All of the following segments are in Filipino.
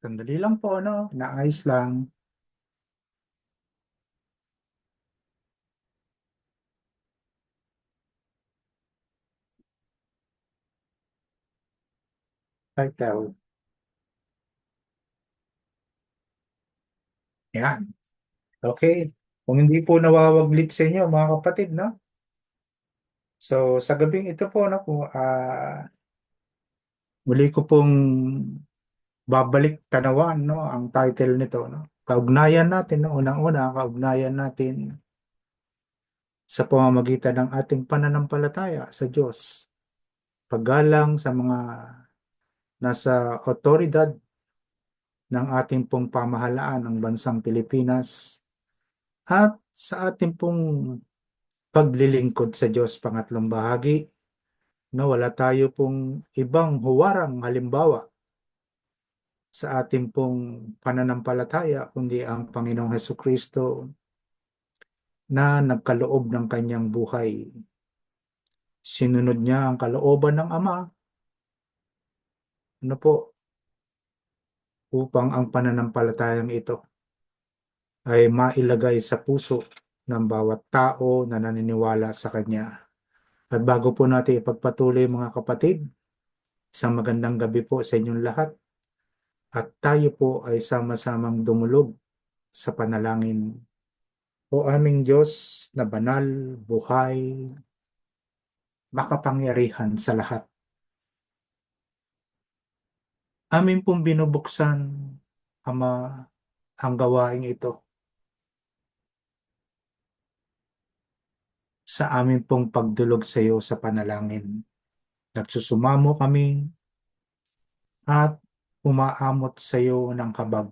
Sandali lang po, ano? Naayos lang. Title. Yan. Okay. Kung hindi po nawawaglit sa inyo, mga kapatid, no? So, sa gabing ito po, no, po, muli ko pong babalik tanawan, no, ang title nito, no? Kaugnayan natin, no? Unang-una, kaugnayan natin sa pamamagitan ng ating pananampalataya sa Diyos. Paggalang sa mga nasa otoridad ng ating pong pamahalaan ng bansang Pilipinas at sa ating pong paglilingkod sa Diyos, pangatlong bahagi, na wala tayo pong ibang huwarang halimbawa sa ating pong pananampalataya kundi ang Panginoong Hesukristo na nagkaloob ng kanyang buhay. Sinunod niya ang kalooban ng Ama, ano po, upang ang pananampalatayang ito ay mailagay sa puso ng bawat tao na naniniwala sa Kanya. At bago po natin ipagpatuloy, mga kapatid, isang magandang gabi po sa inyong lahat. At tayo po ay sama-samang dumulog sa panalangin. O aming Diyos na banal, buhay, makapangyarihan sa lahat. Amin pong binubuksan, Ama, ang gawaing ito sa amin pong pagdulog sa iyo sa panalangin. Nagsusumamo kami at umaamot sa iyo ng kabag.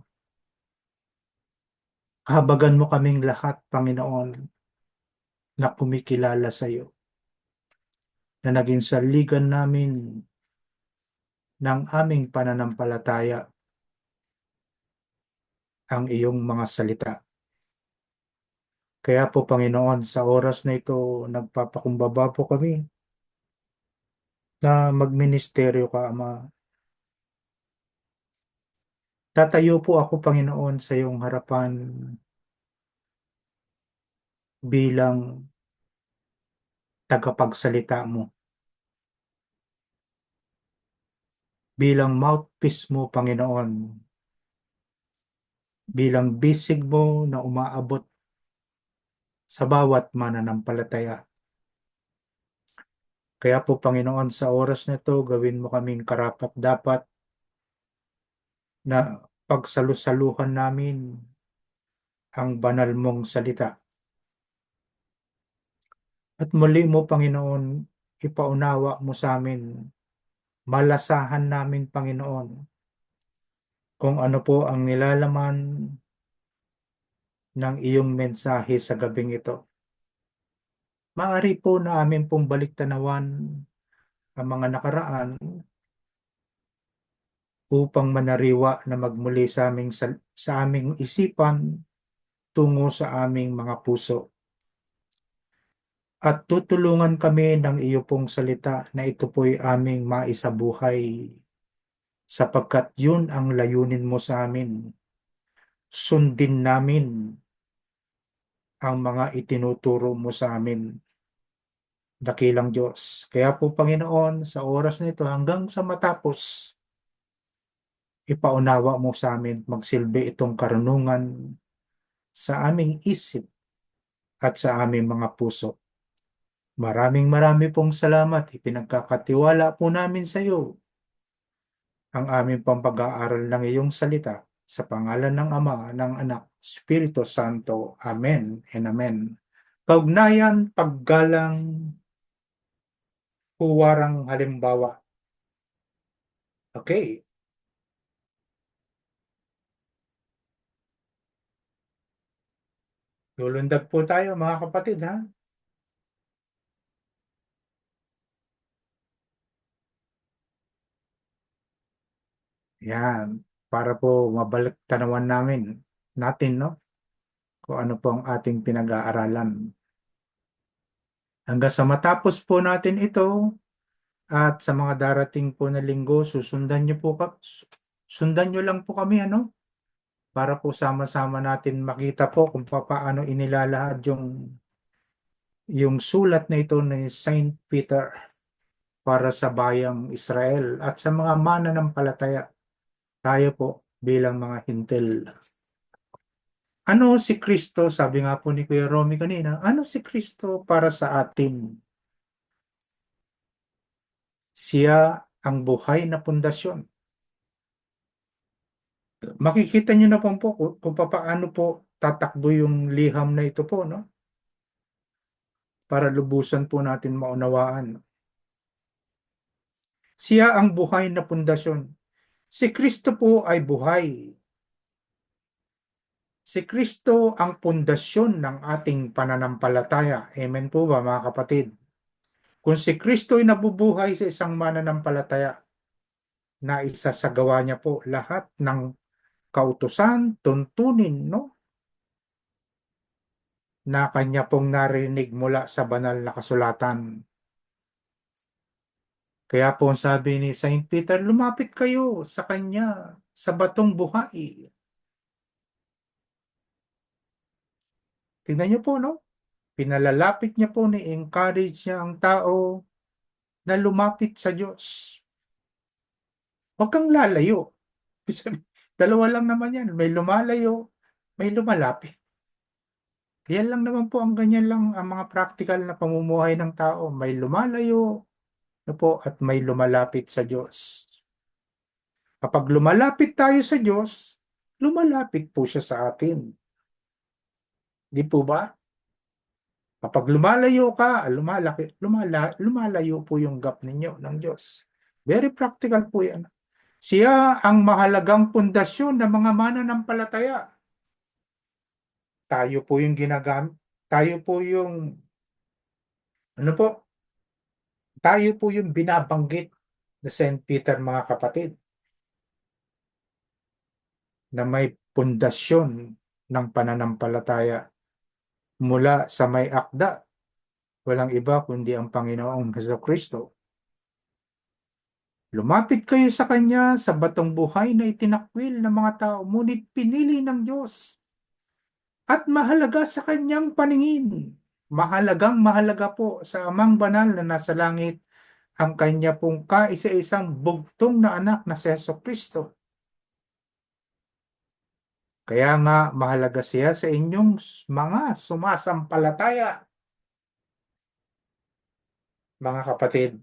Kahabagan mo kaming lahat, Panginoon, na kumikilala sa iyo, na naging saligan namin ng aming pananampalataya ang iyong mga salita. Kaya po, Panginoon, sa oras na ito, nagpapakumbaba po kami na magministeryo ka, Ama. Tatayo po ako, Panginoon, sa iyong harapan bilang tagapagsalita mo, bilang mouthpiece mo, Panginoon, bilang bisig mo na umaabot sa bawat mananampalataya. Kaya po, Panginoon, sa oras na ito, gawin mo kaming karapat-dapat na pagsalusaluhan namin ang banal mong salita. At muli mo, Panginoon, ipaunawa mo sa amin, malasahan namin, Panginoon, kung ano po ang nilalaman ng iyong mensahe sa gabing ito. Maaari po na amin pong baliktanawan ang mga nakaraan upang manariwa na magmuli sa aming isipan tungo sa aming mga puso. At tutulungan kami ng iyo pong salita na ito po'y aming maisabuhay sapagkat yun ang layunin mo sa amin. Sundin namin ang mga itinuturo mo sa amin, dakilang Diyos. Kaya po, Panginoon, sa oras na ito hanggang sa matapos, ipaunawa mo sa amin, magsilbi itong karunungan sa aming isip at sa aming mga puso. Maraming marami pong salamat. Ipinagkakatiwala po namin sa iyo ang aming pag-aaral ng iyong salita sa pangalan ng Ama, ng Anak, Espiritu Santo. Amen and Amen. Kaugnayan, paggalang, huwarang halimbawa. Okay, lulundag po tayo, mga kapatid, ha? Yan, para po mabalik tanawan natin, no? Kung ano po ang ating pinag-aaralan. Hanggang sa matapos po natin ito at sa mga darating po na linggo, Sundan nyo lang po kami, ano? Para po sama-sama natin makita po kung paano inilalahad yung sulat na ito ni Saint Peter para sa bayang Israel at sa mga mananampalataya. Tayo po bilang mga hintil. Ano si Kristo? Sabi nga po ni Kuya Romy kanina, ano si Kristo para sa atin? Siya ang buhay na pundasyon. Makikita niyo na po kung paano po tatakbo yung liham na ito po, no? Para lubusan po natin maunawaan. Siya ang buhay na pundasyon. Si Kristo po ay buhay. Si Kristo ang pundasyon ng ating pananampalataya. Amen po ba, mga kapatid? Kung si Kristo ay nabubuhay sa isang mananampalataya, na isasagawa niya po lahat ng kautusan, tuntunin, no? Na kanya pong narinig mula sa banal na kasulatan. Kaya po ang sabi ni Saint Peter, lumapit kayo sa kanya, sa batong buhay. Tingnan niyo po, no? Pinalalapit niya po, ni-encourage niya ang tao na lumapit sa Diyos. Huwag kang lalayo. Dalawa lang naman yan. May lumalayo, may lumalapit. Yan lang naman po ang ganyan lang ang mga practical na pamumuhay ng tao. May lumalayo na po at may lumalapit sa Diyos. Kapag lumalapit tayo sa Diyos, lumalapit po siya sa atin. Di po ba? Kapag lumalayo ka, lumalayo po yung gap ninyo ng Diyos. Very practical po yan. Siya ang mahalagang pundasyon ng mga mananampalataya. Tayo po yung ginagamit. Tayo po yung, ano po, tayo po yung binabanggit na Saint Peter, mga kapatid, na may pundasyon ng pananampalataya mula sa may akda. Walang iba kundi ang Panginoong Hesukristo. Lumapit kayo sa Kanya sa batong buhay na itinakwil ng mga tao, ngunit pinili ng Diyos at mahalaga sa Kanyang paningin. Mahalagang mahalaga po sa Amang Banal na nasa langit ang Kanya pong kaisa-isang bugtong na anak na si Hesukristo. Kaya nga mahalaga siya sa inyong mga sumasampalataya, mga kapatid.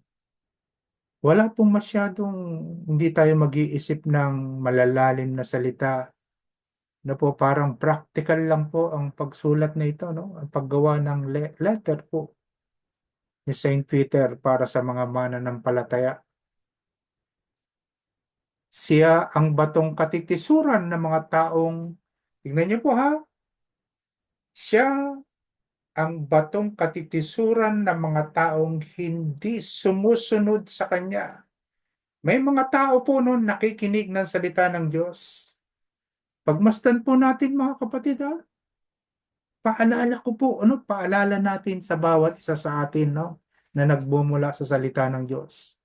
Wala pong masyadong, hindi tayo mag-iisip ng malalalim na salita na po parang practical lang po ang pagsulat na ito, no? Ang paggawa ng letter po ni Saint Peter para sa mga mananampalataya. Siya ang batong katitisuran ng mga taong, tingnan niyo po ha, siya ang batong katitisuran ng mga taong hindi sumusunod sa Kanya. May mga tao po noon nakikinig ng salita ng Diyos. Pagmasdan po natin, mga kapatid, ha? Paalala ko po, paalala natin sa bawat isa sa atin, no? Na nagbumula sa salita ng Diyos.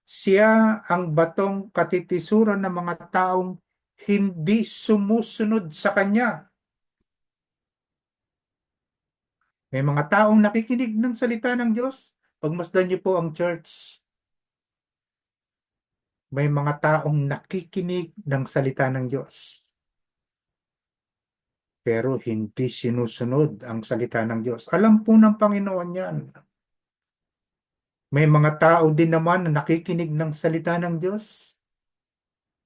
Siya ang batong katitisuran ng mga taong hindi sumusunod sa Kanya. May mga taong nakikinig ng salita ng Diyos. Pagmasdan niyo po ang church. May mga taong nakikinig ng salita ng Diyos. Pero hindi sinusunod ang salita ng Diyos. Alam po ng Panginoon yan. May mga tao din naman na nakikinig ng salita ng Diyos.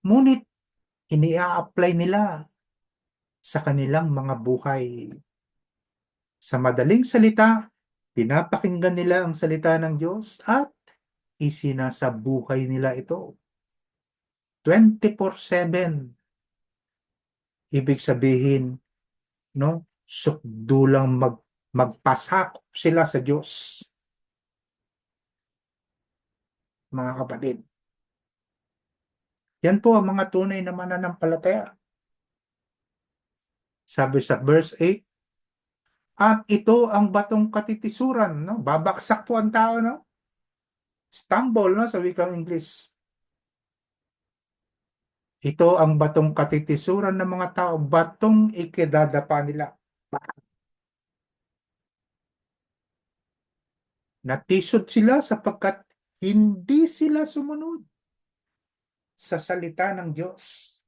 Ngunit ini-apply nila sa kanilang mga buhay. Sa madaling salita, pinapakinggan nila ang salita ng Diyos at isinasabuhay nila ito. 24/7. Ibig sabihin, no, sukdulang magpasakop sila sa Diyos, mga kapatid. Yan po ang mga tunay na mananampalataya. Sabi sa verse 8, at ito ang batong katitisuran, no? Babaksak po ang tao, no? Stumble, no? Sa wikang English. Ito ang batong katitisuran ng mga tao, batong ikidadapa nila. Natisod sila sapagkat hindi sila sumunod sa salita ng Diyos.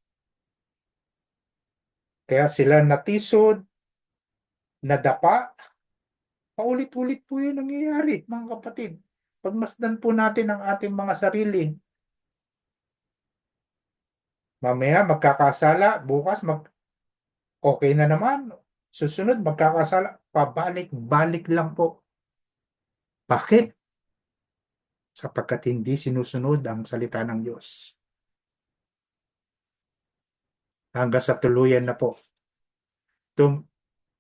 Kaya sila natisod, nadapa. Paulit-ulit po yun nangyayari, mga kapatid. Pagmasdan po natin ang ating mga sarili. Mamaya magkakasala, bukas okay na naman. Susunod magkakasala, pabalik-balik lang po. Bakit? Sapagkat hindi sinusunod ang salita ng Diyos. Hanggang sa tuluyan na po.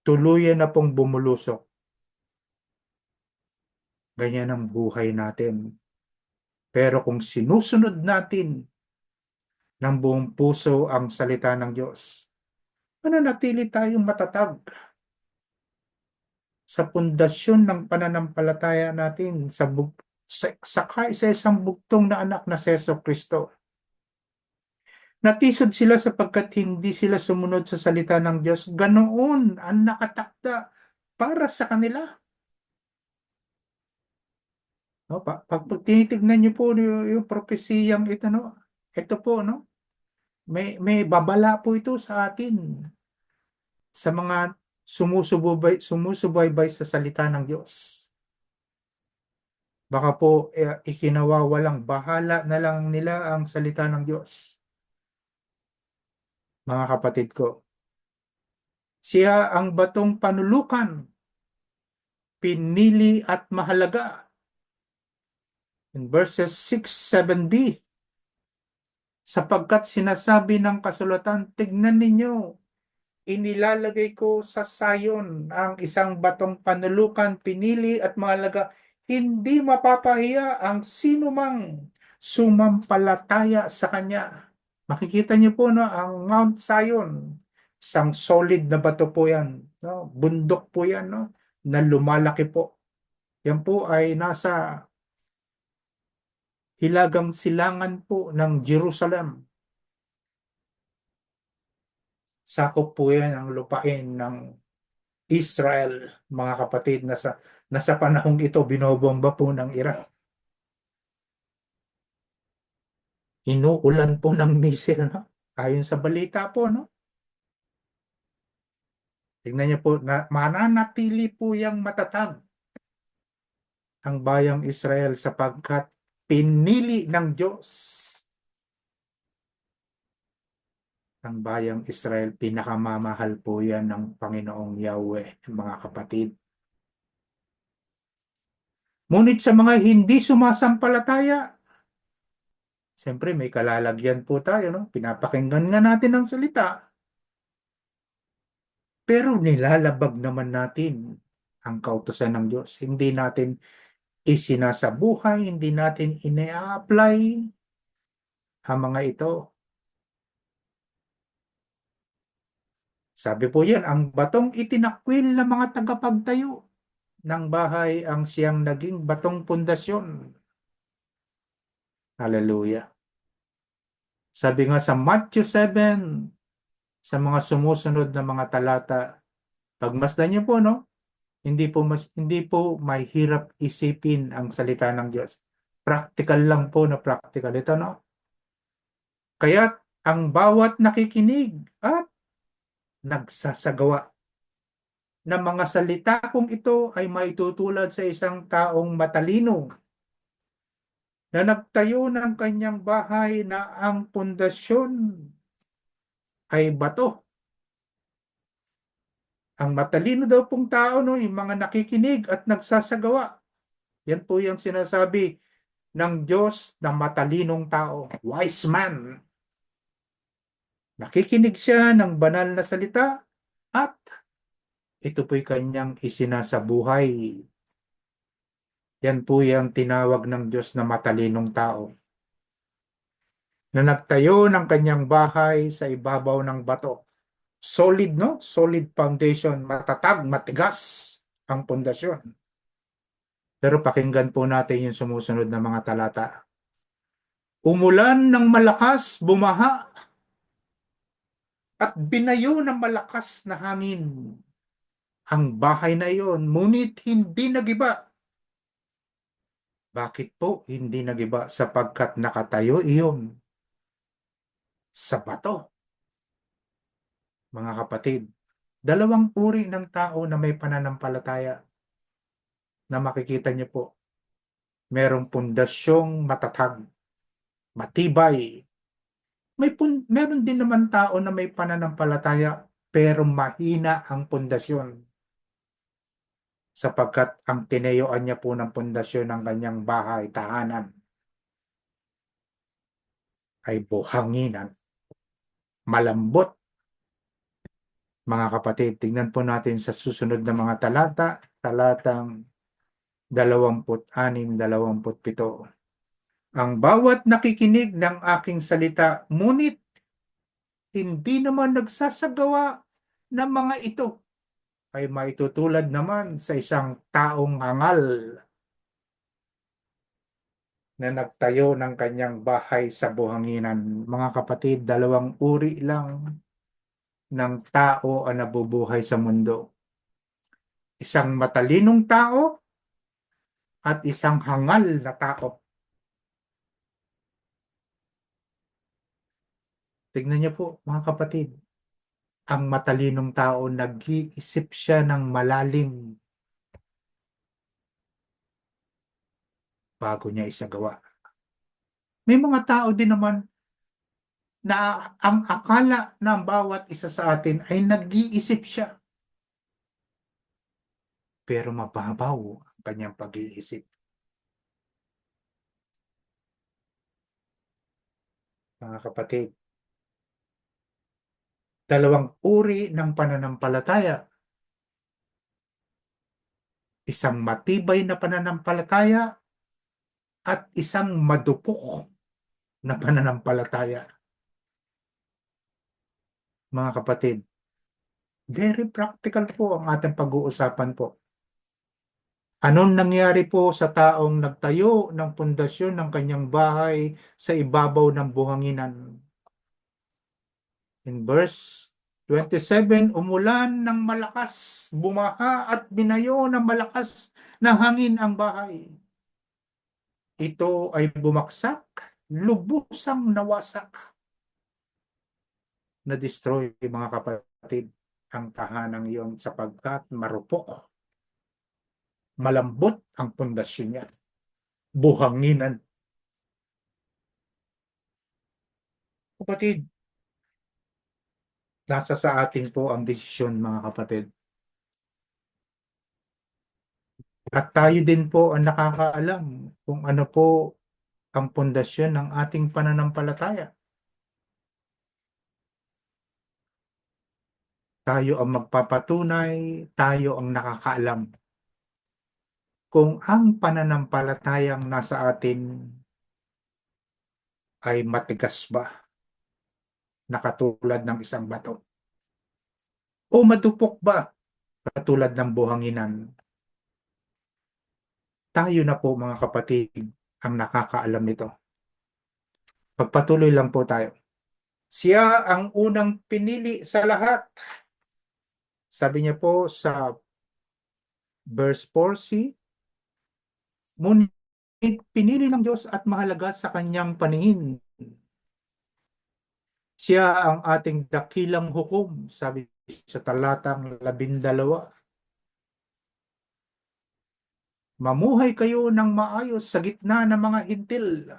Tuluyan na pong bumulusok. Ganyan ang buhay natin. Pero kung sinusunod natin ng buong puso ang salita ng Diyos, mananatili tayong matatag sa pundasyon ng pananampalataya natin sa isang bugtong na anak na Seso Kristo. Natisod sila sapagkat hindi sila sumunod sa salita ng Diyos. Ganoon ang nakatakda para sa kanila. No, pag tinitignan niyo po yung propesiyang ito, no? Ito po, no? May babala po ito sa atin sa mga sumusubaybay sa salita ng Diyos. Baka po ikinawawalang bahala na lang nila ang salita ng Diyos. Mga kapatid ko, siya ang batong panulukan, pinili at mahalaga. In verses 6, 7b, sapagkat sinasabi ng kasulatan, tignan ninyo, inilalagay ko sa sayon ang isang batong panulukan, pinili at mahalaga. Hindi mapapahiya ang sinumang sumampalataya sa kanya. Makikita niyo po, no, ang Mount Zion, isang solid na bato po yan, no? Bundok po yan, no, na lumalaki po. Yan po ay nasa hilagang silangan po ng Jerusalem. Sakop po yan ang lupain ng Israel, mga kapatid. Nasa panahong ito, binobomba po ng Iran. Inuulan po ng misil, no? Ayon sa balita po, no? Tingnan niyo po, mananatili po yang matatag ang bayang Israel sapagkat pinili ng Diyos ang bayang Israel. Pinakamamahal po yan ng Panginoong Yahweh, mga kapatid. Ngunit sa mga hindi sumasampalataya, siyempre may kalalagyan po tayo, no? Pinapakinggan nga natin ang salita, pero nilalabag naman natin ang kautusan ng Diyos. Hindi natin isinasabuhay, hindi natin ina-apply ang mga ito. Sabi po yan, ang batong itinakwil ng mga tagapagtayo ng bahay ang siyang naging batong pundasyon. Hallelujah. Sabi nga sa Matthew 7, sa mga sumusunod na mga talata, pagmasdan niyo po, no? Hindi po mahirap isipin ang salita ng Diyos. Practical lang po na practical ito, no? Kaya ang bawat nakikinig at nagsasagawa ng mga salita kong ito ay maitutulad sa isang taong matalino na nagtayo ng kanyang bahay na ang pundasyon ay bato. Ang matalino daw pong tao, no, yung mga nakikinig at nagsasagawa. Yan po yung sinasabi ng Diyos na matalinong tao, wise man. Nakikinig siya ng banal na salita at ito po'y kanyang isinasabuhay. Yan po yung tinawag ng Diyos na matalinong tao na nagtayo ng kanyang bahay sa ibabaw ng bato. Solid, no? Solid foundation, matatag, matigas ang pundasyon. Pero pakinggan po natin yung sumusunod na mga talata. Umulan ng malakas, bumaha, at binayo ng malakas na hangin ang bahay na iyon, ngunit hindi nagiba. Bakit po hindi nagiba? Sapagkat nakatayo iyon sa bato. Mga kapatid, dalawang uri ng tao na may pananampalataya na makikita niyo po. Merong pundasyong matatag, matibay. Meron din naman tao na may pananampalataya pero mahina ang pundasyon sapagkat ang tinayuan niya po ng pundasyon ng kanyang bahay, tahanan ay buhanginan, malambot. Mga kapatid, tignan po natin sa susunod na mga talata, talatang 26-27. Ang bawat nakikinig ng aking salita, ngunit hindi naman nagsasagawa ng mga ito, ay maitutulad naman sa isang taong hangal na nagtayo ng kanyang bahay sa buhanginan. Mga kapatid, dalawang uri lang ng tao ang nabubuhay sa mundo. Isang matalinong tao at isang hangal na tao. Tignan niyo po, mga kapatid, ang matalinong tao, nag-iisip siya ng malalim bago niya isagawa. May mga tao din naman na ang akala ng bawat isa sa atin ay nag-iisip siya, pero mababaw ang kanyang pag-iisip. Mga kapatid, dalawang uri ng pananampalataya. Isang matibay na pananampalataya at isang madupok na pananampalataya. Mga kapatid, very practical po ang ating pag-uusapan po. Anong nangyari po sa taong nagtayo ng pundasyon ng kanyang bahay sa ibabaw ng buhanginan? In verse 27, umulan ng malakas, bumaha at binayo ng malakas na hangin ang bahay. Ito ay bumagsak, lubusang nawasak, na-destroy, mga kapatid, ang tahanang iyon sapagkat marupok, malambot ang pundasyon niya, buhanginan. Kapatid, nasa sa atin po ang desisyon, mga kapatid. At tayo din po ang nakakaalam kung ano po ang pundasyon ng ating pananampalataya. Tayo ang magpapatunay, tayo ang nakakaalam kung ang pananampalatayang nasa atin ay matigas ba na katulad ng isang bato o madupok ba katulad ng buhanginan. Tayo na po, mga kapatid, ang nakakaalam nito. Pagpatuloy lang po tayo. Siya ang unang pinili sa lahat. Sabi niya po sa verse 4c, ngunit pinili ng Diyos at mahalaga sa kanyang paningin. Siya ang ating dakilang hukom, sabi sa talatang 12. Mamuhay kayo ng maayos sa gitna ng mga hintil,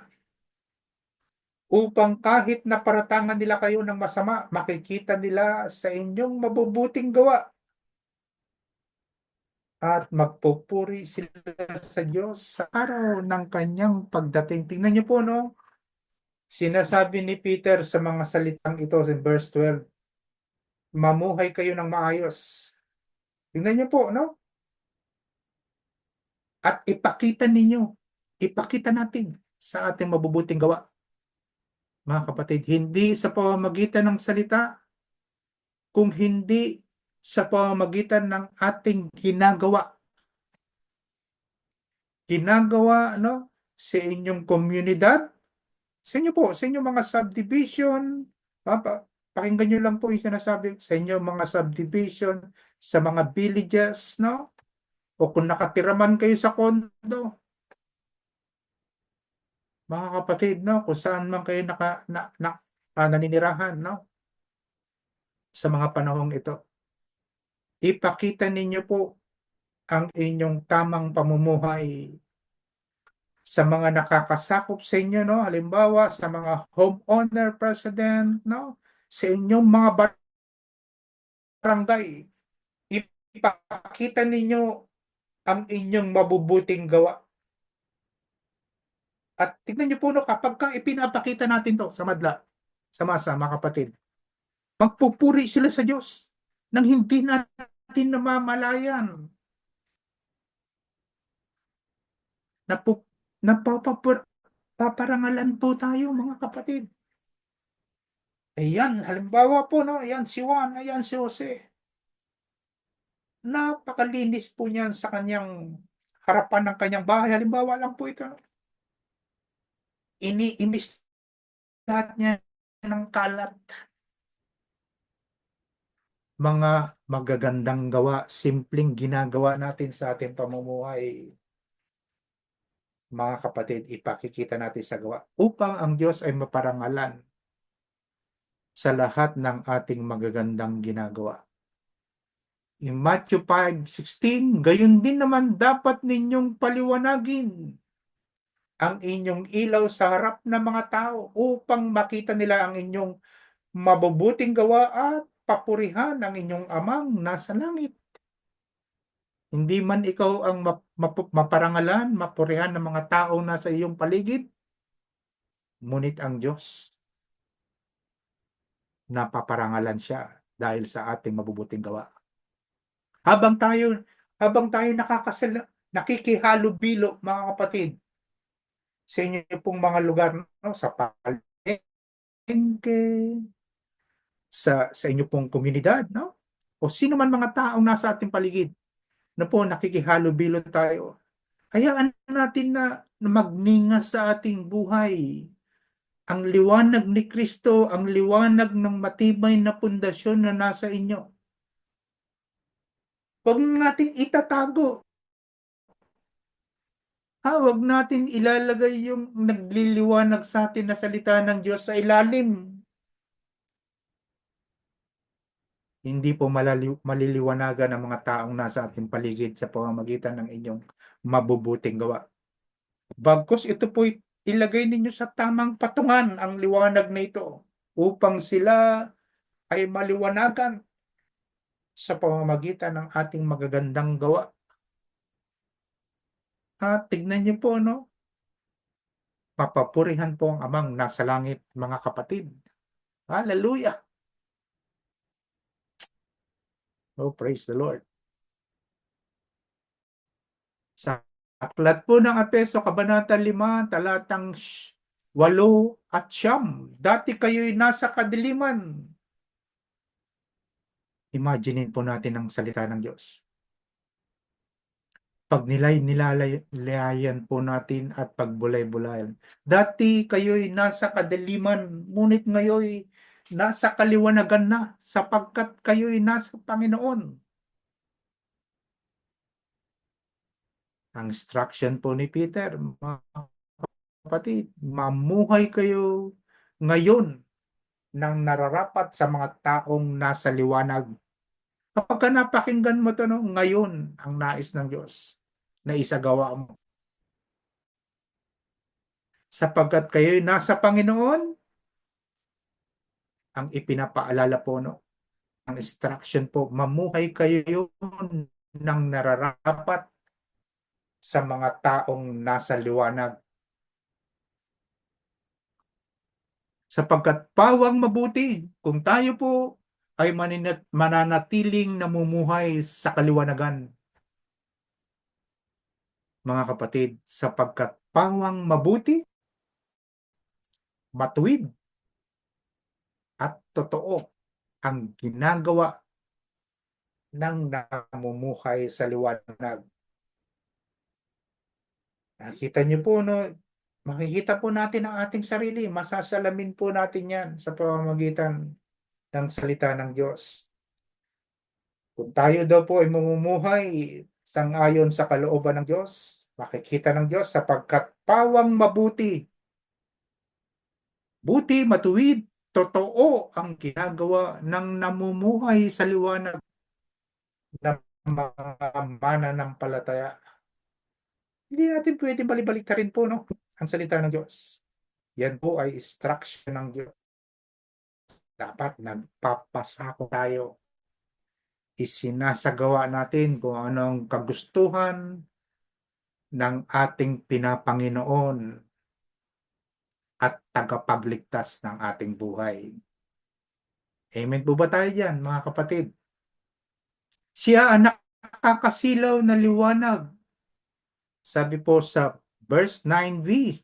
upang kahit na paratangan nila kayo ng masama, makikita nila sa inyong mabubuting gawa at magpupuri sila sa Diyos sa araw ng kanyang pagdating. Tingnan niyo po, no? Sinasabi ni Peter sa mga salitang ito sa verse 12, mamuhay kayo ng maayos. Tingnan niyo po, no? At ipakita natin sa ating mabubuting gawa. Mga kapatid, hindi sa pamamagitan ng salita, kung hindi sa pamamagitan ng ating ginagawa. Ginagawa, no? Sa inyong komunidad, sa inyo po, sa inyong mga subdivision, pakinggan nyo lang po yung sinasabi sa inyo, mga subdivision, sa mga villages, no? O kung nakatira man kayo sa kondo, mga kapatid, no? Kung saan man kayo naninirahan, no? Sa mga panahong ito. Ipakita ninyo po ang inyong tamang pamumuhay sa mga nakakasakop sa inyo, no? Halimbawa, sa mga homeowner president, no? Sa inyong mga barangay, ipakita ninyo ang inyong mabubuting gawa. At tignan niyo po, no, kapag ka ipinapakita natin to sa madla, sa masa, mga kapatid, magpupuri sila sa Diyos nang hindi natin namamalayan. Napu, paparangalan po tayo, mga kapatid. Ayan, halimbawa po, no, ayan si Juan, ayan si Jose. Napakalinis po niyan sa kanyang harapan ng kanyang bahay. Halimbawa lang po ito, no? Iniimbis lahat niya ng kalat. Mga magagandang gawa, simpleng ginagawa natin sa ating pamumuhay, mga kapatid, ipakikita natin sa gawa upang ang Diyos ay maparangalan sa lahat ng ating magagandang ginagawa. In Matthew 5:16, gayon din naman dapat ninyong paliwanagin ang inyong ilaw sa harap ng mga tao upang makita nila ang inyong mabubuting gawa at papurihan ang inyong amang nasa langit. Hindi man ikaw ang maparangalan, mapurihan ng mga taong nasa iyong paligid, ngunit ang Diyos, napaparangalan siya dahil sa ating mabubuting gawa. Habang tayo habang tayo nakikihalubilo, mga kapatid, sa inyo pong mga lugar, no, sa palengke, sa inyo pong komunidad, no? O sino man mga taong nasa ating paligid, na po nakikihalubilo tayo. Hayaan natin na magninga sa ating buhay ang liwanag ni Kristo, ang liwanag ng matibay na pundasyon na nasa inyo. Huwag natin itatago. Huwag natin ilalagay yung nagliliwanag sa atin na salita ng Diyos sa ilalim. Hindi po maliliwanagan ang mga taong nasa ating paligid sa pamamagitan ng inyong mabubuting gawa. Bagkus ito po ilagay ninyo sa tamang patungan ang liwanag na ito upang sila ay maliwanagan sa pamamagitan ng ating magagandang gawa. At tignan niyo po, no? Papapurihan po ang amang nasa langit, mga kapatid. Hallelujah! Oh, praise the Lord. Sa aklat po ng Apeso, Kabanata 5, talatang 8 at 9. Dati kayo'y nasa kadiliman. Imaginein po natin ang salita ng Diyos. Pag nilalayan po natin at pagbulay-bulayan. Dati kayo'y nasa kadiliman, ngunit ngayo'y nasa kaliwanagan na sapagkat kayo'y nasa Panginoon. Ang instruction po ni Peter, mga kapatid, mamuhay kayo ngayon ng nararapat sa mga taong nasa liwanag. Kapag ka napakinggan mo ito, no, ngayon ang nais ng Diyos na isagawa mo. Sapagkat kayo'y nasa Panginoon, ang ipinapaalala po, no, ang instruction po, mamuhay kayo ng nararapat sa mga taong nasa liwanag. Sapagkat pawang mabuti kung tayo po ay mananatiling namumuhay sa kaliwanagan. Mga kapatid, sapagkat pawang mabuti, matuwid, at totoo ang ginagawa ng namumuhay sa liwanag. Nakita niyo po, no, makikita po natin ang ating sarili, masasalamin po natin yan sa pamamagitan ng salita ng Diyos. Kung tayo daw po ay mamumuhay sangayon sa kalooban ng Diyos, makikita ng Diyos sapagkat pawang mabuti, buti, matuwid, totoo ang ginagawa ng namumuhay sa liwanag ng mga mananampalataya. Hindi natin pwede balibalik rin po, no, ang salita ng Diyos. Yan po ay instruction ng Diyos. Dapat nagpapasako tayo. Isinasagawa natin kung anong kagustuhan ng ating pinapanginoon at tagapagligtas ng ating buhay. Amen po ba tayo dyan, mga kapatid? Siya ang nakakasilaw na liwanag. Sabi po sa verse 9b,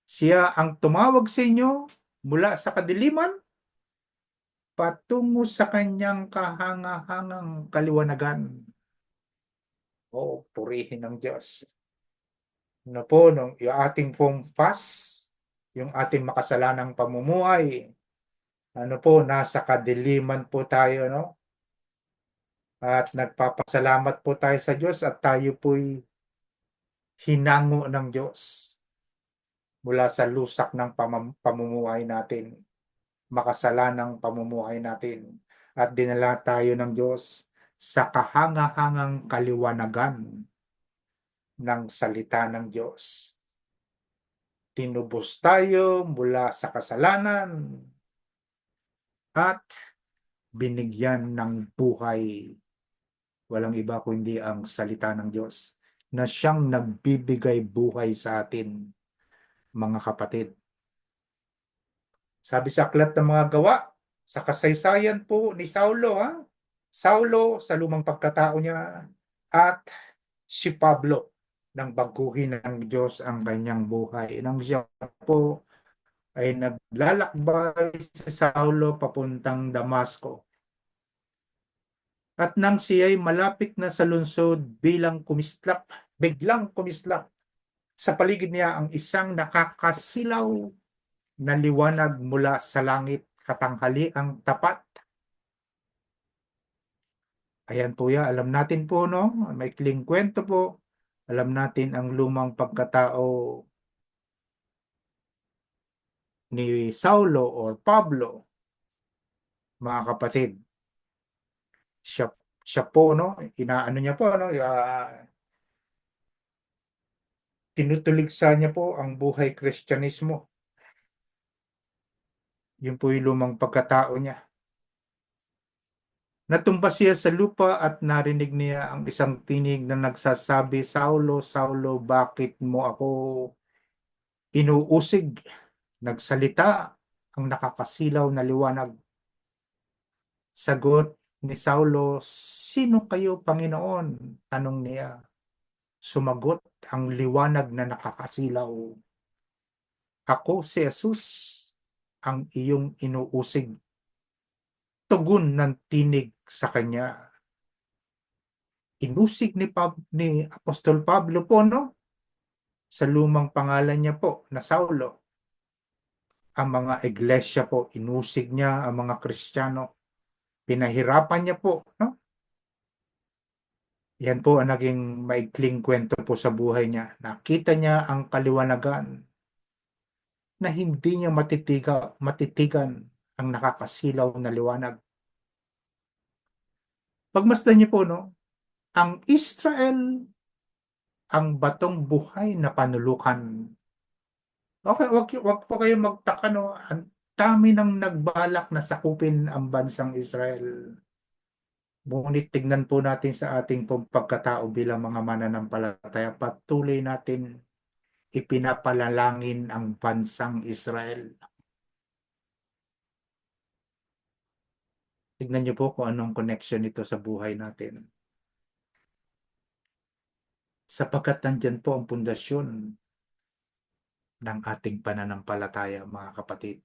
siya ang tumawag sa inyo mula sa kadiliman patungo sa kanyang kahangahangang kaliwanagan. O, purihin ng Diyos. Ano po, yung ating pong fast, yung ating makasalanang pamumuhay, ano po, nasa kadiliman po tayo, no? At nagpapasalamat po tayo sa Diyos at tayo po'y hinango ng Diyos mula sa lusak ng pamumuhay natin, makasalanang pamumuhay natin. At dinala tayo ng Diyos sa kahangahangang kaliwanagan ng salita ng Diyos. Tinubos tayo mula sa kasalanan at binigyan ng buhay. Walang iba kundi ang salita ng Diyos na siyang nagbibigay buhay sa atin, mga kapatid. Sabi sa aklat ng mga gawa, sa kasaysayan po ni Saulo, Saulo sa lumang pagkatao niya at si Pablo nang baguhin ng Diyos ang kanyang buhay. Nang siya po ay naglalakbay sa Saulo papuntang Damasco. At nang siya'y malapit na sa lungsod biglang kumislap sa paligid niya ang isang nakakasilaw na liwanag mula sa langit, katanghaliang tapat. Ayan po yan, alam natin po, no? Maikling kwento po. Alam natin ang lumang pagkatao ni Saulo or Pablo, mga kapatid. Siya, siya po, no? Inaano niya po, no? Tinutuligsa niya po ang buhay Kristyanismo. Yun po yung lumang pagkatao niya. Natumba siya sa lupa at narinig niya ang isang tinig na nagsasabi, Saulo, Saulo, bakit mo ako inuusig? Nagsalita ang nakakasilaw na liwanag. Sagot ni Saulo, sino kayo, Panginoon? Tanong niya. Sumagot ang liwanag na nakakasilaw. Ako si Jesus, ang iyong inuusig. Tugon ng tinig sa kanya. Inusig ni Apostol Pablo po, no? Sa lumang pangalan niya po na Saulo. Ang mga iglesia po, inusig niya ang mga Kristiyano. Pinahirapan niya po, no? Yan po ang naging maikling kwento po sa buhay niya. Nakita niya ang kaliwanagan na hindi niya matitigan ang nakakasilaw na liwanag. Pagmasdan niyo po, no? Ang Israel, ang batong buhay na panulukan. Okay, wag po kayo magtaka, no? Ang dami nang nagbalak na sakupin ang bansang Israel. Ngunit tignan po natin sa ating pagkatao bilang mga mananampalataya, patuloy natin ipinapalalangin ang bansang Israel. Tignan niyo po kung anong connection nito sa buhay natin. Sapagkat nandyan po ang pundasyon ng ating pananampalataya, mga kapatid.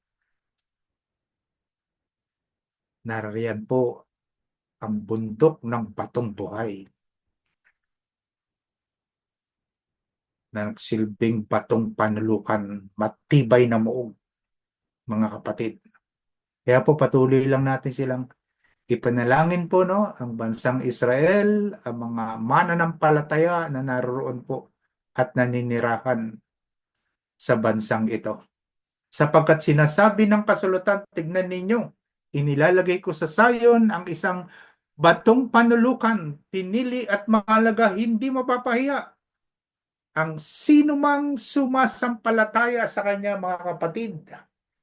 Narariyan po ang bundok ng batong buhay na nagsilbing batong panulukan, matibay na muog, mga kapatid. Kaya po patuloy lang natin silang ipanalangin po, no, ang bansang Israel, ang mga mananampalataya na naroon po at naninirahan sa bansang ito. Sapagkat sinasabi ng kasulatan, tignan ninyo, inilalagay ko sa Sayon ang isang batong panulukan, pinili at mahalaga, hindi mapapahiya. Ang sinumang sumasampalataya sa kanya, mga kapatid,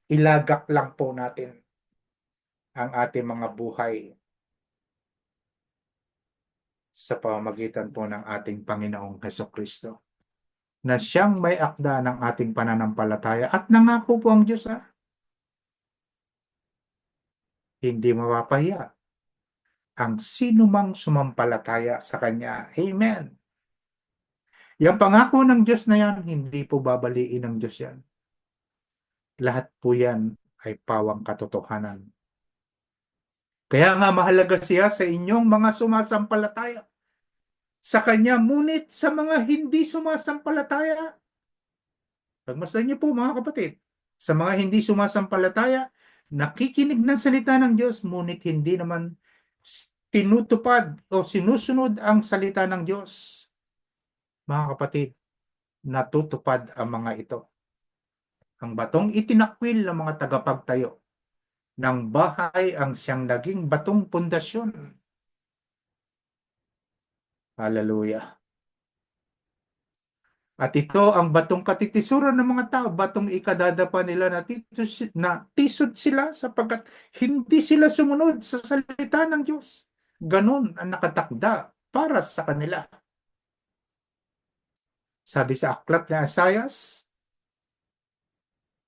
ilagak lang po natin ang ating mga buhay sa pamamagitan po ng ating Panginoong Hesukristo, na siyang may akda ng ating pananampalataya at nangako po ang Diyos, hindi mapapahiya ang sinumang sumampalataya sa Kanya. Amen. Yung pangako ng Diyos na yan, hindi po babaliin ng Diyos yan. Lahat po yan ay pawang katotohanan. Kaya nga mahalaga siya sa inyong mga sumasampalataya sa Kanya, ngunit sa mga hindi sumasampalataya, pagmasdan niyo po mga kapatid, sa mga hindi sumasampalataya, nakikinig ng salita ng Diyos, ngunit hindi naman tinutupad o sinusunod ang salita ng Diyos. Mga kapatid, natutupad ang mga ito. Ang batong itinakwil ng mga tagapagtayo ng bahay ang siyang naging batong pundasyon. Hallelujah. At ito ang batong katitisuran ng mga tao, batong ikadadapa nila na tisod sila sapagkat hindi sila sumunod sa salita ng Diyos. Ganon ang nakatakda para sa kanila. Sabi sa aklat ni Isaias,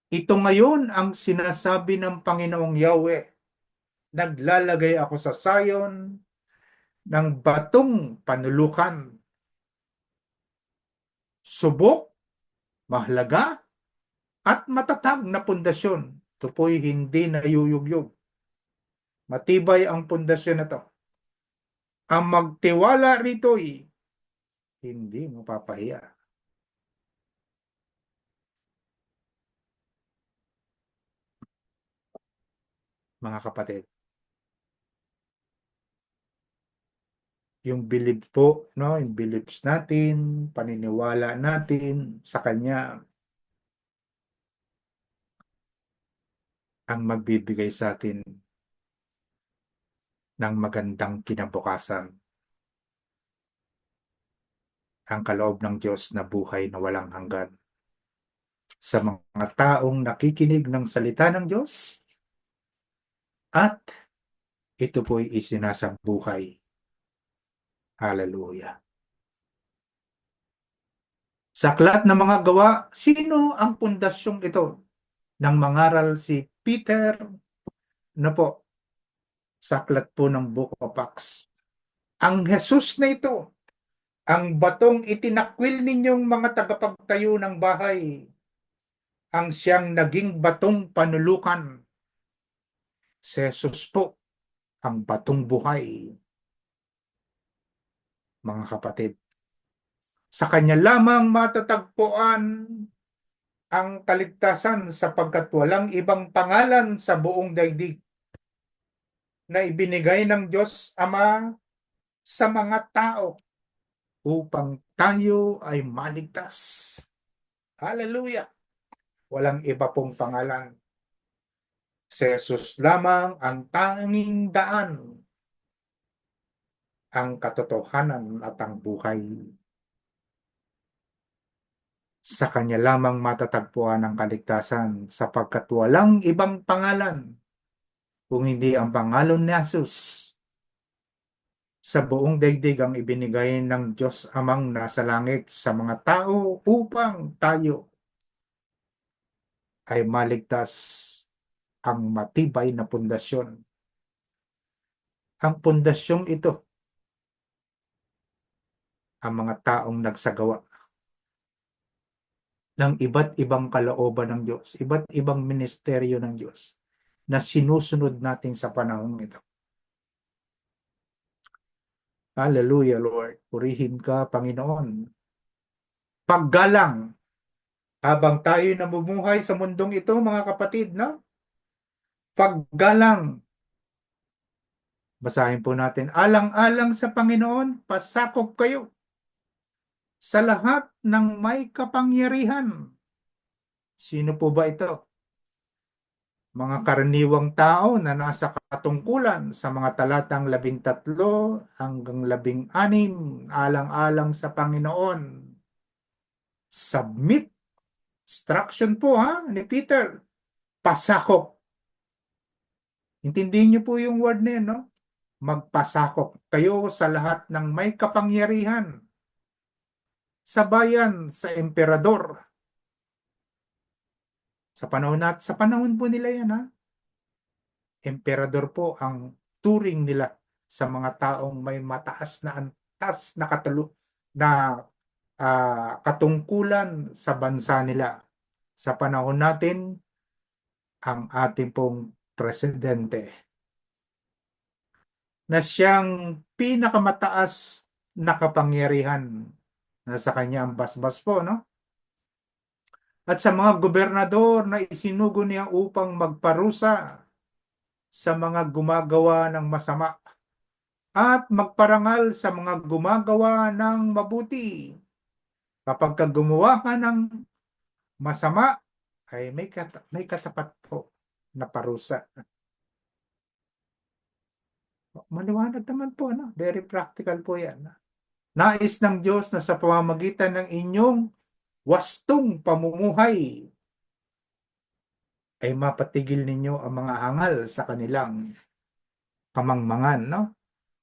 ito ngayon ang sinasabi ng Panginoong Yahweh, naglalagay ako sa Zion ng batong panulukan, subok, mahalaga, at matatag na pundasyon. Ito po'y hindi nayuyugyug. Matibay ang pundasyon na to. Ang magtiwala rito'y hindi mapapahiya. Mga kapatid, yung belief po, no, yung beliefs natin, paniniwala natin sa Kanya, ang magbibigay sa atin ng magandang kinabukasan, ang kaloob ng Diyos na buhay na walang hanggan sa mga taong nakikinig ng salita ng Diyos at ito po'y isinasabuhay. Hallelujah. Sa aklat ng mga gawa, sino ang pundasyong ito? Nang mangaral si Peter, na po, sa aklat po ng Book of Acts. Ang Jesus na ito, ang batong itinakwil ninyong mga tagapagtayo ng bahay, ang siyang naging batong panulukan. Si Jesus po, ang batong buhay, mga kapatid. Sa kanya lamang matatagpuan ang kaligtasan sapagkat walang ibang pangalan sa buong daigdig na ibinigay ng Diyos Ama sa mga tao upang tayo ay maligtas. Hallelujah! Walang iba pong pangalan. Si Jesus lamang ang tanging daan, ang katotohanan at ang buhay. Sa kanya lamang matatagpuan ang kaligtasan sapagkat walang ibang pangalan kung hindi ang pangalan ni Jesus sa buong daigdig ang ibinigay ng Diyos Amang nasa langit sa mga tao upang tayo ay maligtas, ang matibay na pundasyon. Ang pundasyong ito, ang mga taong nagsagawa ng iba't ibang kalooban ng Diyos, iba't ibang ministeryo ng Diyos na sinusunod natin sa panahon ito. Hallelujah, Lord. Purihin ka, Panginoon. Paggalang habang tayo namumuhay sa mundong ito, mga kapatid, no? paggalang. Basahin po natin. Alang-alang sa Panginoon, pasakop kayo sa lahat ng may kapangyarihan. Sino po ba ito? Mga karaniwang tao na nasa katungkulan sa mga talatang 13 hanggang 16, alang-alang sa Panginoon. Submit, instruction po ha, ni Peter. Pasakop. Intindihin niyo po yung word na yun, no? Magpasakop kayo sa lahat ng may kapangyarihan. Sa bayan, sa emperador. Sa panahon po nila yan, ha? Emperador po ang turing nila sa mga taong may mataas na antas na na katungkulan sa bansa nila. Sa panahon natin, ang ating pong presidente na siyang pinakamataas na kapangyarihan. Nasa kanya ang basbas po, no? At sa mga gobernador na isinugo niya upang magparusa sa mga gumagawa ng masama at magparangal sa mga gumagawa ng mabuti. Kapag gumawa ka ng masama, ay may katapat po na parusa. Maliwanag naman po, no? Very practical po yan. Nais ng Diyos na sa pamamagitan ng inyong wastong pamumuhay ay mapatigil ninyo ang mga hangal sa kanilang kamangmangan, no?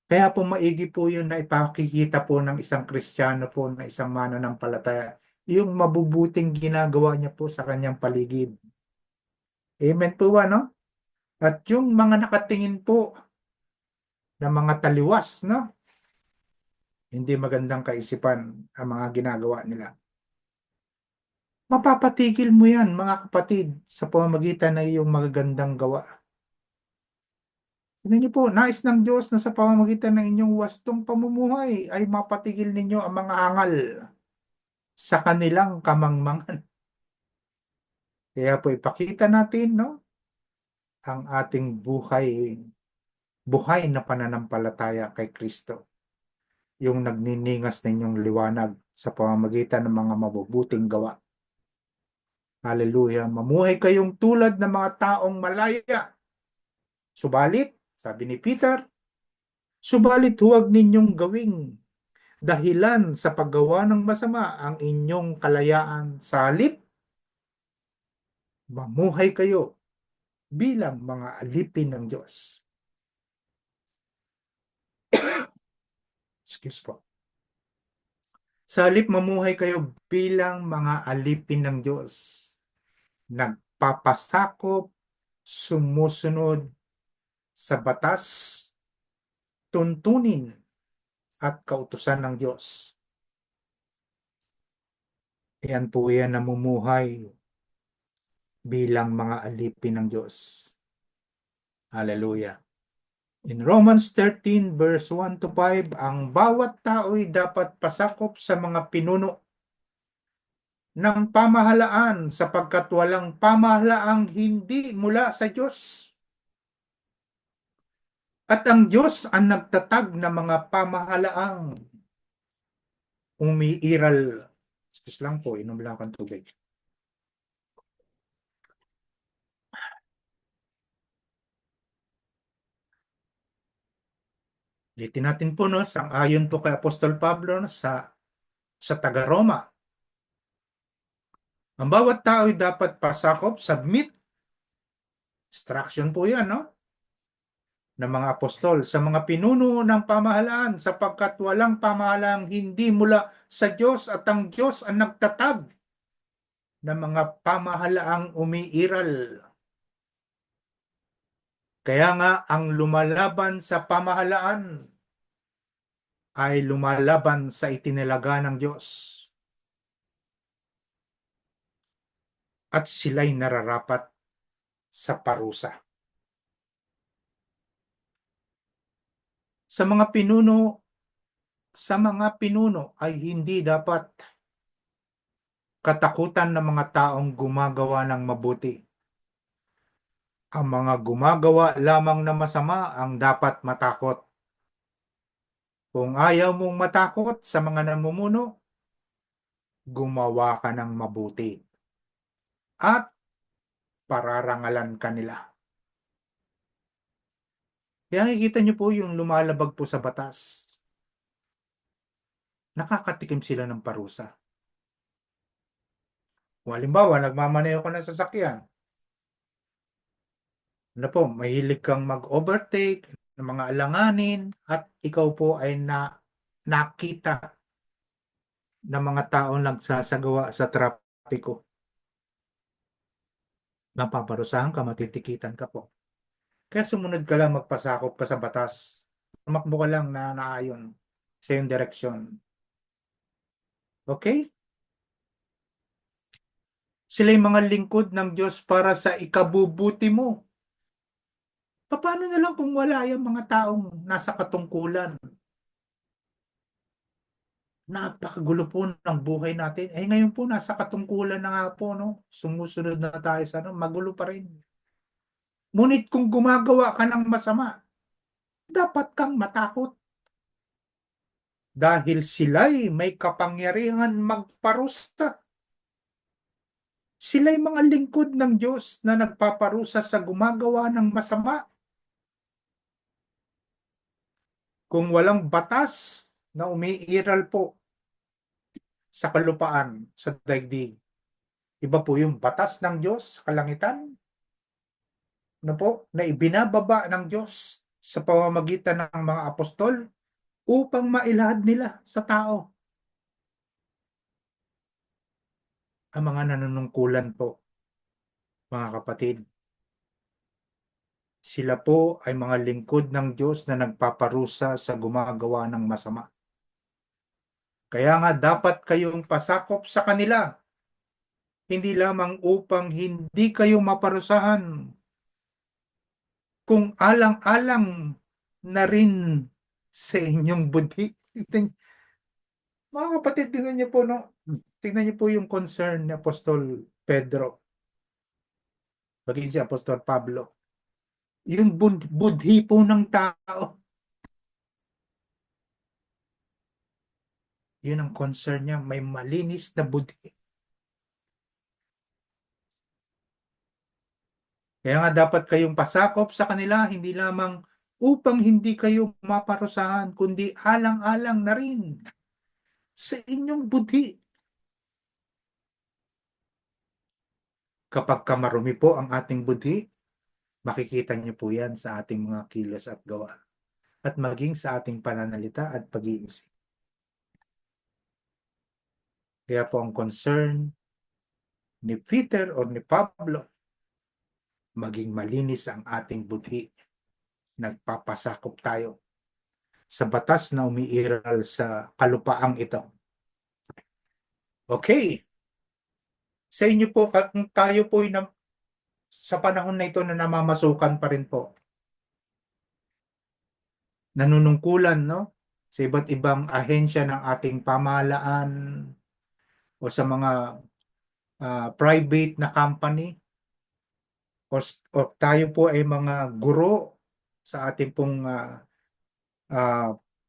Kaya po maigi po yun na ipakikita po ng isang Kristiyano po na isang mananampalataya yung mabubuting ginagawa niya po sa kanyang paligid. Amen po ba, no? At yung mga nakatingin po na mga taliwas, no? Hindi magandang kaisipan ang mga ginagawa nila. Mapapatigil mo yan, mga kapatid, sa pamamagitan ng iyong magagandang gawa. Tingnan niyo po, nais ng Diyos na sa pamamagitan ng inyong wastong pamumuhay ay mapatigil ninyo ang mga hangal sa kanilang kamangmangan. Kaya po ipakita natin, no, ang ating buhay na pananampalataya kay Kristo. Yung nagniningas ninyong liwanag sa pamamagitan ng mga mabubuting gawa. Hallelujah. Mamuhay kayong tulad ng mga taong malaya. Subalit, sabi ni Peter, subalit huwag ninyong gawing dahilan sa paggawa ng masama ang inyong kalayaan. Sa halip, mamuhay kayo bilang mga alipin ng Diyos. Excuse po. Sa halip, mamuhay kayo bilang mga alipin ng Diyos. Nagpapasakop, sumusunod sa batas, tuntunin, at kautusan ng Diyos. Yan po yan namumuhay bilang mga alipin ng Diyos. Hallelujah. In Romans 13 verse 1 to 5, ang bawat tao'y dapat pasakop sa mga pinuno ng pamahalaan sapagkat walang pamahalaang hindi mula sa Diyos. At ang Diyos ang nagtatag ng mga pamahalaang umiiral. Excuse lang po, inom lang akong tubig. Litin natin po, no, sang-ayon po kay Apostol Pablo, no, sa taga-Roma. Ang bawat tao ay dapat pasakop, submit, instruction po yan, no, ng mga apostol sa mga pinuno ng pamahalaan sapagkat walang pamahalaang hindi mula sa Diyos at ang Diyos ang nagtatag ng mga pamahalaang umiiral. Kaya nga ang lumalaban sa pamahalaan ay lumalaban sa itinalaga ng Diyos. At sila'y nararapat sa parusa. Sa mga pinuno ay hindi dapat katakutan ng mga taong gumagawa ng mabuti. Ang mga gumagawa lamang na masama ang dapat matakot. Kung ayaw mong matakot sa mga namumuno, gumawa ka ng mabuti at pararangalan ka nila. Kaya nakikita niyo po yung lumalabag po sa batas. Nakakatikim sila ng parusa. Kung halimbawa, nagmamaneho ka ng sasakyan, ano po, mahilig kang mag-overtake ng mga alanganin at ikaw po ay nakita ng mga taong nagsasagawa sa trapiko. Mapaparusahan ka, matitikitan ka po. Kaya sumunod ka lang, magpasakop ka sa batas. Tumakbo ka lang na naayon sa iyong direksyon. Okay? Sila yung mga lingkod ng Diyos para sa ikabubuti mo. Paano na lang kung wala yung mga taong nasa katungkulan? Napakagulo po ng buhay natin. Eh ngayon po, nasa katungkulan na nga po, no? Sumusunod na tayo sa ano, magulo pa rin. Ngunit kung gumagawa ka ng masama, dapat kang matakot. Dahil sila'y may kapangyarihan magparusa. Sila'y mga lingkod ng Diyos na nagpaparusa sa gumagawa ng masama. Kung walang batas na umiiral po sa kalupaan, sa daigdig, iba po yung batas ng Diyos sa kalangitan, na po, na ibinababa ng Diyos sa pamamagitan ng mga apostol upang mailahad nila sa tao. Ang mga nanunungkulan po, mga kapatid, sila po ay mga lingkod ng Diyos na nagpaparusa sa gumagawa ng masama. Kaya nga dapat kayong pasakop sa kanila, hindi lamang upang hindi kayo maparusahan, kung alang-alang na rin sa inyong budhi. Mga kapatid, tingnan niyo po, no? Tingnan niyo po yung concern ni Apostol Pedro, maging si Apostol Pablo. Yung budhi po ng tao, yun ang concern niya, may malinis na budhi. Kaya nga dapat kayong pasakop sa kanila, hindi lamang upang hindi kayo maparusahan, kundi alang-alang na rin sa inyong budhi. Kapag kamarumi po ang ating budhi, makikita niyo po yan sa ating mga kilos at gawa at maging sa ating pananalita at pag-iisip. Kaya po ang concern ni Peter o ni Pablo, maging malinis ang ating budhi. Nagpapasakop tayo sa batas na umiiral sa kalupaang ito. Okay. Sa inyo po, kung tayo po sa panahon na ito na namamasukan pa rin po, nanunungkulan, no? Sa iba't ibang ahensya ng ating pamahalaan o sa mga private na company o tayo po ay mga guro sa ating pong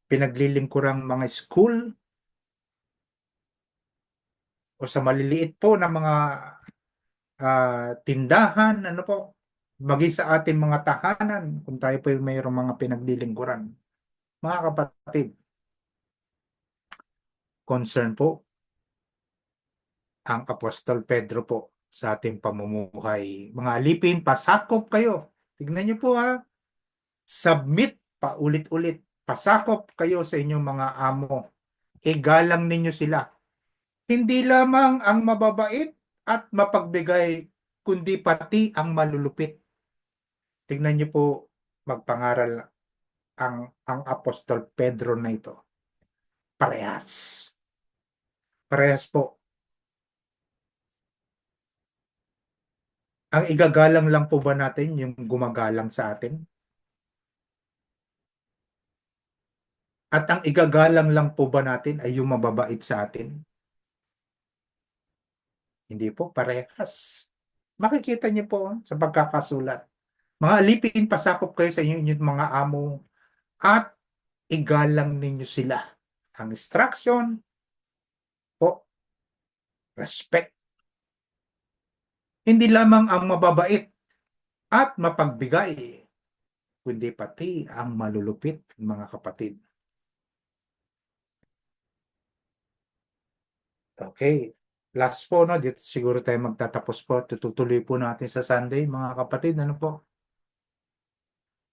pinaglilingkurang mga school o sa maliliit po na mga tindahan, ano po, maging sa ating mga tahanan, kung tayo po ay mayroong mga pinaglilingkuran. Mga kapatid, concern po ang Apostol Pedro po sa ating pamumuhay. Mga alipin, pasakop kayo. Tignan niyo po ha, submit paulit-ulit. Pasakop kayo sa inyong mga amo. Igalang ninyo sila. Hindi lamang ang mababait at mapagbigay, kundi pati ang malulupit. Tignan niyo po, magpangaral ang Apostol Pedro na ito. Parehas. Parehas po. Ang igagalang lang po ba natin yung gumagalang sa atin? At ang igagalang lang po ba natin ay yung mababait sa atin? Hindi po, parehas. Makikita niyo po sa pagkakasulat. Mga alipin, pasakop kayo sa inyong mga amo at igalang ninyo sila. Ang instruction po, respect. Hindi lamang ang mababait at mapagbigay, kundi pati ang malulupit, mga kapatid. Okay. Last po, no? Dito siguro tayo magtatapos po. Tutuloy po natin sa Sunday, mga kapatid. Ano po?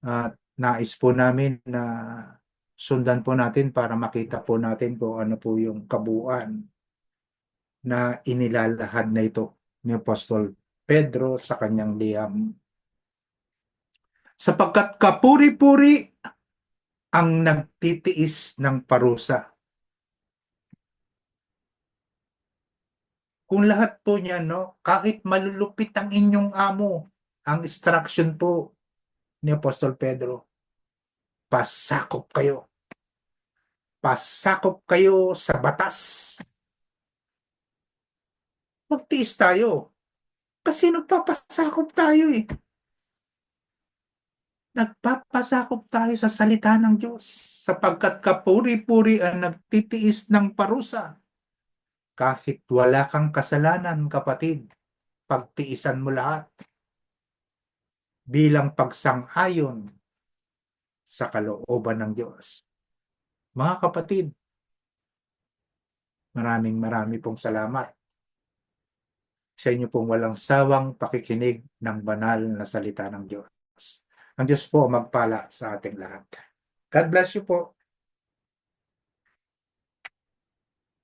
At nais po namin na sundan po natin para makita po natin kung ano po yung kabuuan na inilalahad na ito ni Apostol Pedro sa kanyang liham. Sapagkat kapuri-puri ang nagtitiis ng parusa. Kung lahat po niya, no, kahit malulupit ang inyong amo, ang instruction po ni Apostol Pedro, pasakop kayo. Pasakop kayo sa batas. Magtiis tayo. Kasi nagpapasakop tayo eh. Nagpapasakop tayo sa salita ng Diyos sapagkat kapuri-puri ang nagtitiis ng parusa. Kahit wala kang kasalanan, kapatid, pagtiisan mo lahat bilang pagsang-ayon sa kalooban ng Diyos. Mga kapatid, maraming pong salamat sa inyo pong walang sawang pakikinig ng banal na salita ng Diyos. Ang Diyos po magpala sa ating lahat. God bless you po.